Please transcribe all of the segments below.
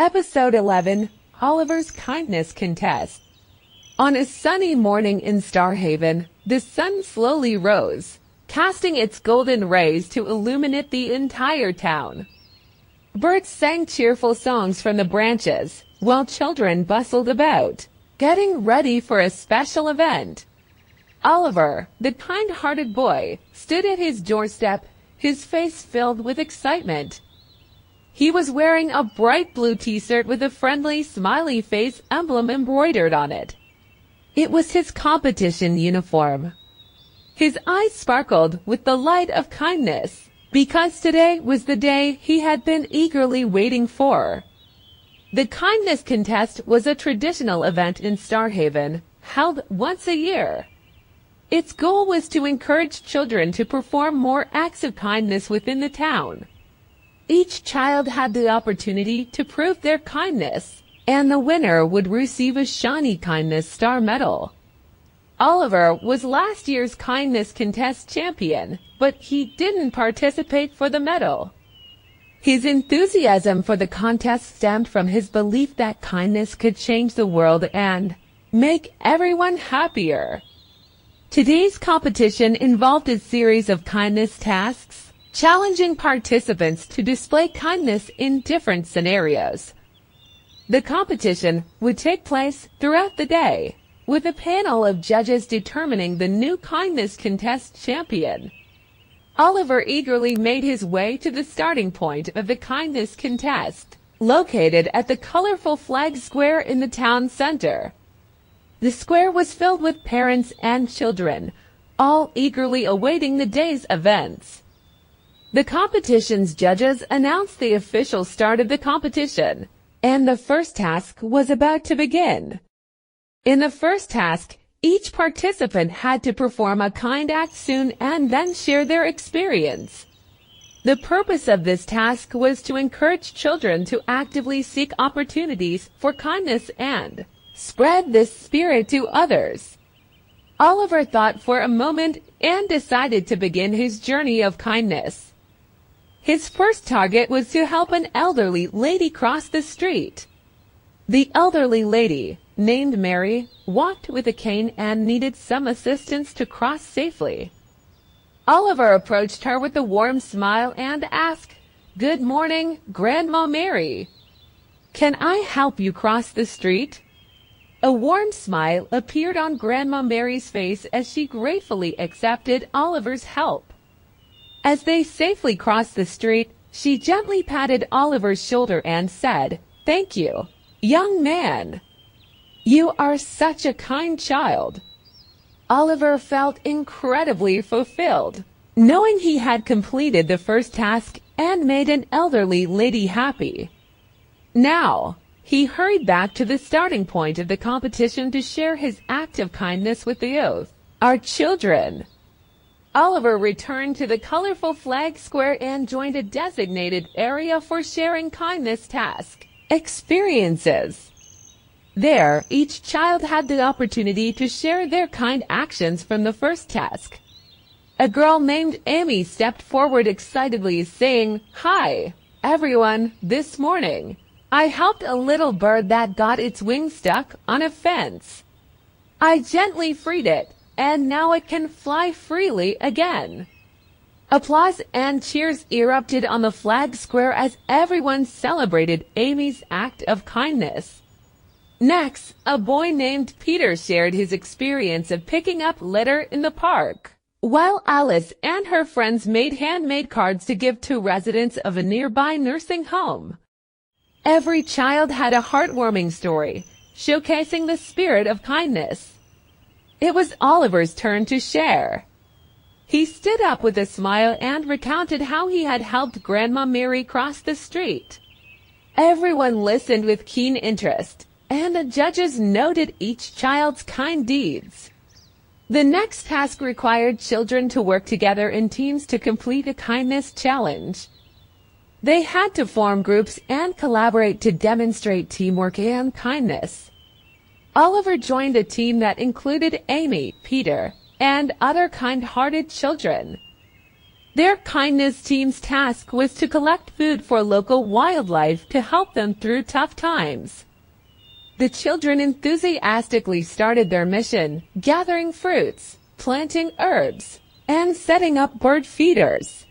Episode 11, Oliver's Kindness Contest. On a sunny morning in Starhaven, the sun slowly rose, casting its golden rays to illuminate the entire town. Birds sang cheerful songs from the branches, while children bustled about, getting ready for a special event. Oliver, the kind-hearted boy, stood at his doorstep, his face filled with excitement. He was wearing a bright blue t-shirt with a friendly, smiley face emblem embroidered on it. It was his competition uniform. His eyes sparkled with the light of kindness, because today was the day he had been eagerly waiting for. The kindness contest was a traditional event in Starhaven, held once a year. Its goal was to encourage children to perform more acts of kindness within the town. Each child had the opportunity to prove their kindness, and the winner would receive a shiny kindness star medal. Oliver was last year's kindness contest champion, but he didn't participate for the medal. His enthusiasm for the contest stemmed from his belief that kindness could change the world and make everyone happier. Today's competition involved a series of kindness tasks, challenging participants to display kindness in different scenarios. The competition would take place throughout the day, with a panel of judges determining the new kindness contest champion. Oliver eagerly made his way to the starting point of the kindness contest, located at the colorful flag square in the town center. The square was filled with parents and children, all eagerly awaiting the day's events. The competition's judges announced the official start of the competition, and the first task was about to begin. In the first task, each participant had to perform a kind act soon and then share their experience. The purpose of this task was to encourage children to actively seek opportunities for kindness and spread this spirit to others. Oliver thought for a moment and decided to begin his journey of kindness. His first target was to help an elderly lady cross the street. The elderly lady, named Mary, walked with a cane and needed some assistance to cross safely. Oliver approached her with a warm smile and asked, "Good morning, Grandma Mary. Can I help you cross the street?" A warm smile appeared on Grandma Mary's face as she gratefully accepted Oliver's help. As they safely crossed the street, she gently patted Oliver's shoulder and said, "Thank you, young man. You are such a kind child." Oliver felt incredibly fulfilled, knowing he had completed the first task and made an elderly lady happy. Now, he hurried back to the starting point of the competition to share his act of kindness with the youth, our children. Oliver returned to the colorful flag square and joined a designated area for sharing kindness task experiences. There, each child had the opportunity to share their kind actions from the first task. A girl named Amy stepped forward excitedly, saying, "Hi, everyone, this morning, I helped a little bird that got its wing stuck on a fence. I gently freed it, and now it can fly freely again." Applause and cheers erupted on the flag square as everyone celebrated Amy's act of kindness. Next, a boy named Peter shared his experience of picking up litter in the park, while Alice and her friends made handmade cards to give to residents of a nearby nursing home. Every child had a heartwarming story, showcasing the spirit of kindness. It was Oliver's turn to share. He stood up with a smile and recounted how he had helped Grandma Mary cross the street. Everyone listened with keen interest, and the judges noted each child's kind deeds. The next task required children to work together in teams to complete a kindness challenge. They had to form groups and collaborate to demonstrate teamwork and kindness. Oliver joined a team that included Amy, Peter, and other kind-hearted children. Their kindness team's task was to collect food for local wildlife to help them through tough times. The children enthusiastically started their mission, gathering fruits, planting herbs, and setting up bird feeders.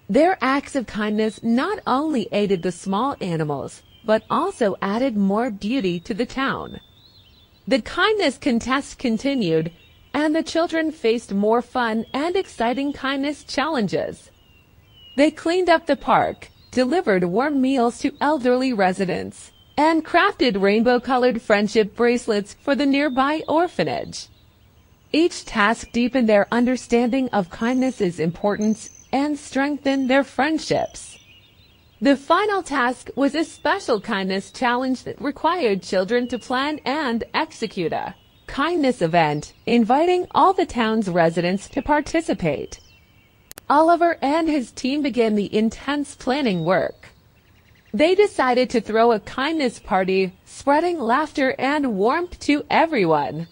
Their acts of kindness not only aided the small animals, but also added more beauty to the town. The kindness contest continued, and the children faced more fun and exciting kindness challenges. They cleaned up the park, delivered warm meals to elderly residents, and crafted rainbow-colored friendship bracelets for the nearby orphanage. Each task deepened their understanding of kindness's importance and strengthened their friendships. The final task was a special kindness challenge that required children to plan and execute a kindness event, inviting all the town's residents to participate. Oliver and his team began the intense planning work. They decided to throw a kindness party, spreading laughter and warmth to everyone.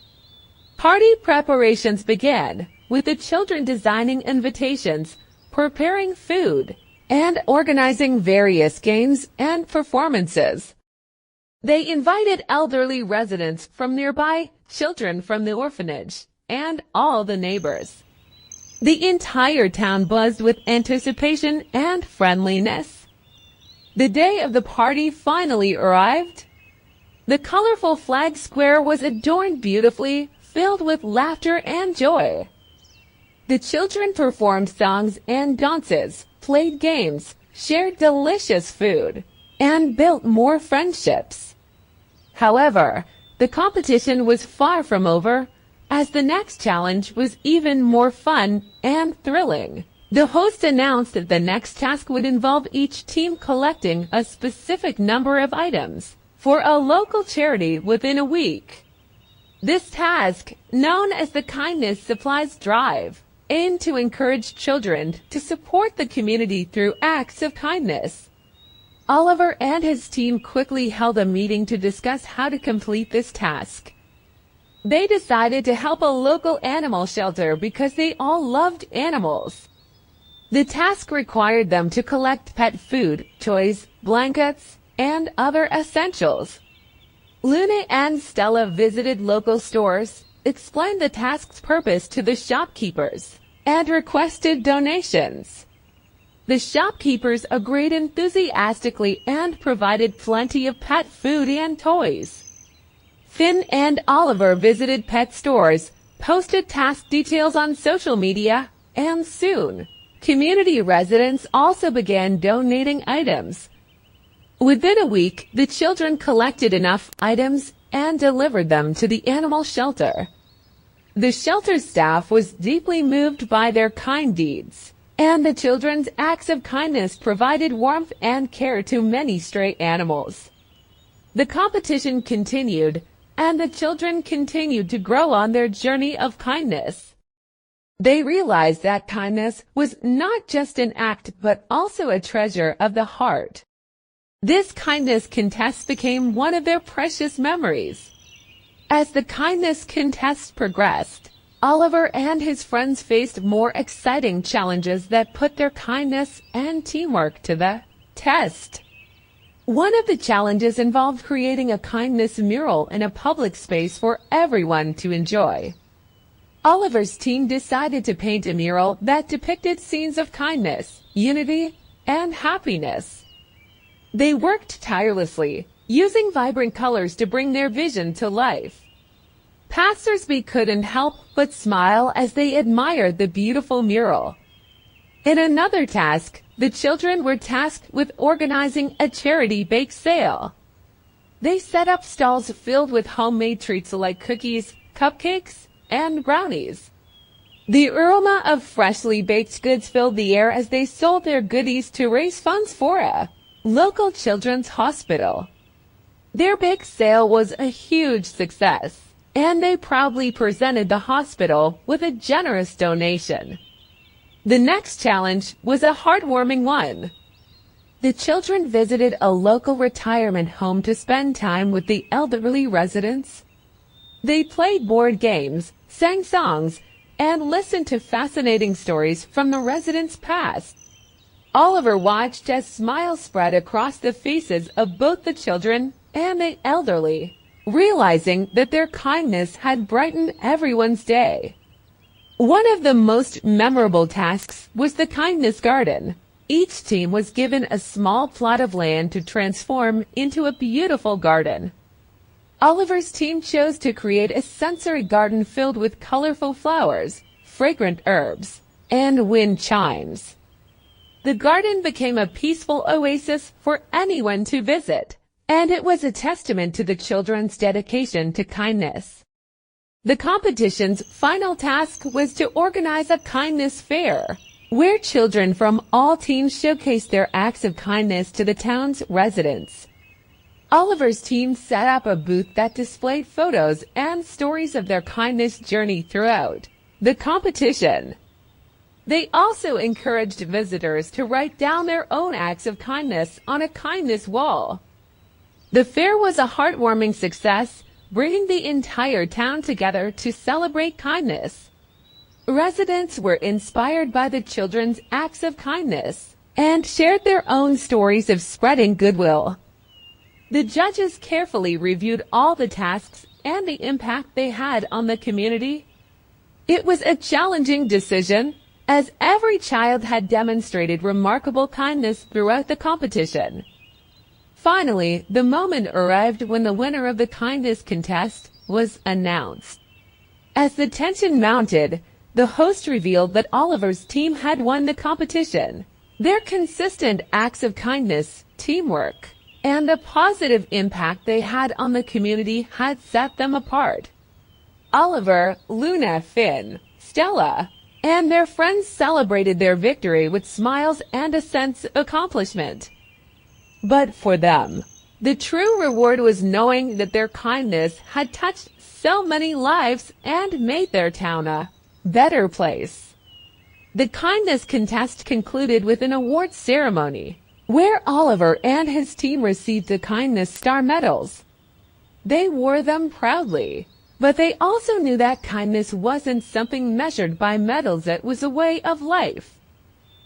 Party preparations began, with the children designing invitations, preparing food, and organizing various games and performances. They invited elderly residents from nearby, children from the orphanage, and all the neighbors. The entire town buzzed with anticipation and friendliness. The day of the party finally arrived. The colorful flag square was adorned beautifully, filled with laughter and joy. The children performed songs and dances, played games, shared delicious food, and built more friendships. However, the competition was far from over, as the next challenge was even more fun and thrilling. The host announced that the next task would involve each team collecting a specific number of items for a local charity within a week. This task, known as the Kindness Supplies Drive, aimed to encourage children to support the community through acts of kindness. Oliver and his team quickly held a meeting to discuss how to complete this task. They decided to help a local animal shelter because they all loved animals. The task required them to collect pet food, toys, blankets, and other essentials. Luna and Stella visited local stores, explained the task's purpose to the shopkeepers, and requested donations. The shopkeepers agreed enthusiastically and provided plenty of pet food and toys. Finn and Oliver visited pet stores, posted task details on social media, and soon, community residents also began donating items. Within a week, the children collected enough items and delivered them to the animal shelter. The shelter staff was deeply moved by their kind deeds, and the children's acts of kindness provided warmth and care to many stray animals. The competition continued, and the children continued to grow on their journey of kindness. They realized that kindness was not just an act but also a treasure of the heart. This kindness contest became one of their precious memories. As the kindness contest progressed, Oliver and his friends faced more exciting challenges that put their kindness and teamwork to the test. One of the challenges involved creating a kindness mural in a public space for everyone to enjoy. Oliver's team decided to paint a mural that depicted scenes of kindness, unity, and happiness. They worked tirelessly, using vibrant colors to bring their vision to life. Passersby couldn't help but smile as they admired the beautiful mural. In another task, the children were tasked with organizing a charity bake sale. They set up stalls filled with homemade treats like cookies, cupcakes, and brownies. The aroma of freshly baked goods filled the air as they sold their goodies to raise funds for a local children's hospital. Their bake sale was a huge success, and they proudly presented the hospital with a generous donation. The next challenge was a heartwarming one. The children visited a local retirement home to spend time with the elderly residents. They played board games, sang songs, and listened to fascinating stories from the residents' past. Oliver watched as smiles spread across the faces of both the children and the elderly, realizing that their kindness had brightened everyone's day. One of the most memorable tasks was the kindness garden. Each team was given a small plot of land to transform into a beautiful garden. Oliver's team chose to create a sensory garden filled with colorful flowers, fragrant herbs, and wind chimes. The garden became a peaceful oasis for anyone to visit, and it was a testament to the children's dedication to kindness. The competition's final task was to organize a kindness fair, where children from all teams showcased their acts of kindness to the town's residents. Oliver's team set up a booth that displayed photos and stories of their kindness journey throughout the competition. They also encouraged visitors to write down their own acts of kindness on a kindness wall. The fair was a heartwarming success, bringing the entire town together to celebrate kindness. Residents were inspired by the children's acts of kindness and shared their own stories of spreading goodwill. The judges carefully reviewed all the tasks and the impact they had on the community. It was a challenging decision, as every child had demonstrated remarkable kindness throughout the competition. Finally, the moment arrived when the winner of the kindness contest was announced. As the tension mounted, the host revealed that Oliver's team had won the competition. Their consistent acts of kindness, teamwork, and the positive impact they had on the community had set them apart. Oliver, Luna, Finn, Stella, and their friends celebrated their victory with smiles and a sense of accomplishment. But for them, the true reward was knowing that their kindness had touched so many lives and made their town a better place. The kindness contest concluded with an awards ceremony, where Oliver and his team received the Kindness Star medals. They wore them proudly, but they also knew that kindness wasn't something measured by medals, it was a way of life.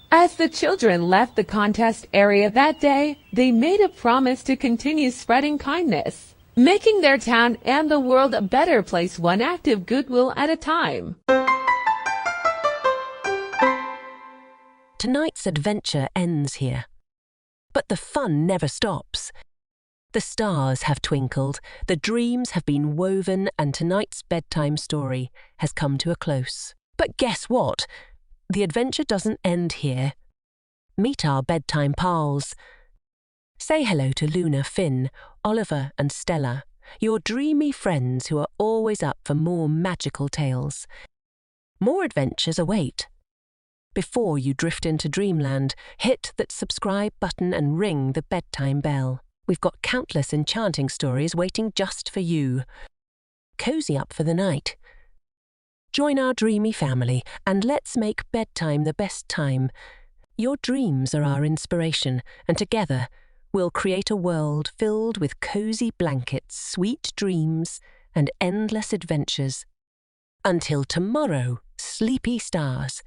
As the children left the contest area that day, they made a promise to continue spreading kindness, making their town and the world a better place, one act of goodwill at a time. Tonight's adventure ends here. But the fun never stops. The stars have twinkled, the dreams have been woven, and tonight's bedtime story has come to a close. But guess what? The adventure doesn't end here. Meet our bedtime pals. Say hello to Luna, Finn, Oliver and Stella, your dreamy friends who are always up for more magical tales. More adventures await. Before you drift into dreamland, hit that subscribe button and ring the bedtime bell. We've got countless enchanting stories waiting just for you. Cozy up for the night. Join our dreamy family and let's make bedtime the best time. Your dreams are our inspiration, and together we'll create a world filled with cozy blankets, sweet dreams, and endless adventures. Until tomorrow, sleepy stars.